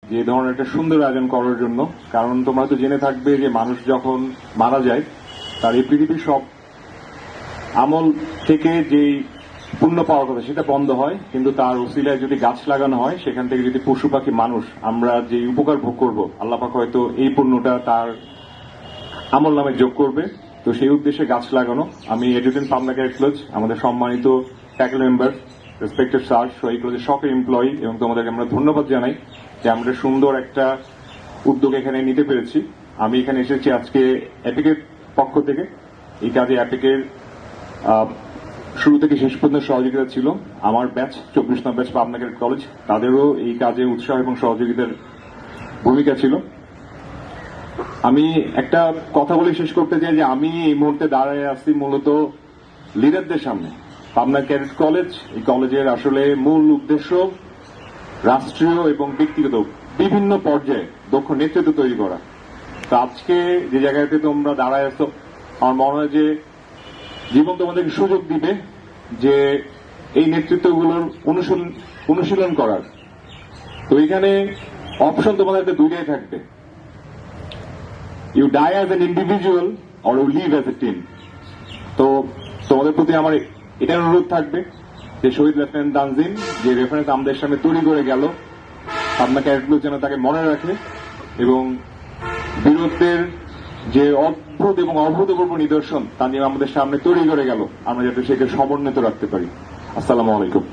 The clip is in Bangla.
যে এই ধরনের একটা সুন্দর আয়োজন করার জন্য। কারণ তোমরা তো জেনে থাকবে যে মানুষ যখন মারা যায় তার এই পৃথিবীর সব আমল থেকে যেই পুণ্য পাওয়ার কথা সেটা বন্ধ হয়, কিন্তু তার ওসিলায় যদি গাছ লাগানো হয় সেখান থেকে যদি পশু পাখি মানুষ আমরা যে উপকার ভোগ করবো আল্লাহ পাক হয়তো এই পুণ্যটা তার আমল নামে যোগ করবে। তো সেই উদ্দেশ্যে গাছ লাগানো। আমি এডুকেশন পাবনা ক্যারেট ক্লাব আমাদের সম্মানিত ট্যাকল মেম্বার রেসপেক্টেড স্যার এই ক্লাবের সকল এমপ্লয়ি এবং তোমাদেরকে আমরা ধন্যবাদ জানাই যে আমরা সুন্দর একটা উদ্যোগ এখানে নিতে পেরেছি। আমি এখানে এসেছি আজকে অ্যাপিকের পক্ষ থেকে। এই কাজে অ্যাপিকের শুরু থেকে শেষ পর্যন্ত সহযোগিতা ছিল। আমার ব্যাচ 24 নম্বর ব্যাচ পাবনা ক্যারেট কলেজ, তাদেরও এই কাজে উৎসাহ এবং সহযোগিতার ভূমিকা ছিল। আমি একটা কথা বলে শেষ করতে চাই যে আমি এই মুহূর্তে দাঁড়ায় আছি মূলত লিডারদের সামনে। পাবনা ক্যাডেট কলেজ, এই কলেজের আসলে মূল উদ্দেশ্য রাষ্ট্রীয় এবং ব্যক্তিগত বিভিন্ন পর্যায়ে দক্ষ নেতৃত্ব তৈরি করা। তো আজকে যে জায়গাতে তোমরা দাঁড়ায় আছো, আমার মনে হয় যে জীবন তোমাদেরকে সুযোগ দিবে যে এই নেতৃত্বগুলোর অনুশীলন করার। তো এখানে অপশন তোমাদেরকে দুইটাই থাকবে, you die as an individual or you live as a team. তো তোমাদের প্রতি আমার এটার অনুরোধ থাকবে যে শহীদ লেফটেন্যান্ট তানজিম যে রেফারেন্স আমাদের সামনে তৈরি করে গেল, পাবনা ক্যাডেটগুলো যেন তাকে মনে রাখে এবং বীরত্বের যে অদ্ভুত এবং অভূতপূর্ব নিদর্শন তা নিয়ে আমাদের সামনে তৈরি করে গেল, আমরা যাতে সেকে সমন্বিত রাখতে পারি। আসসালামু আলাইকুম।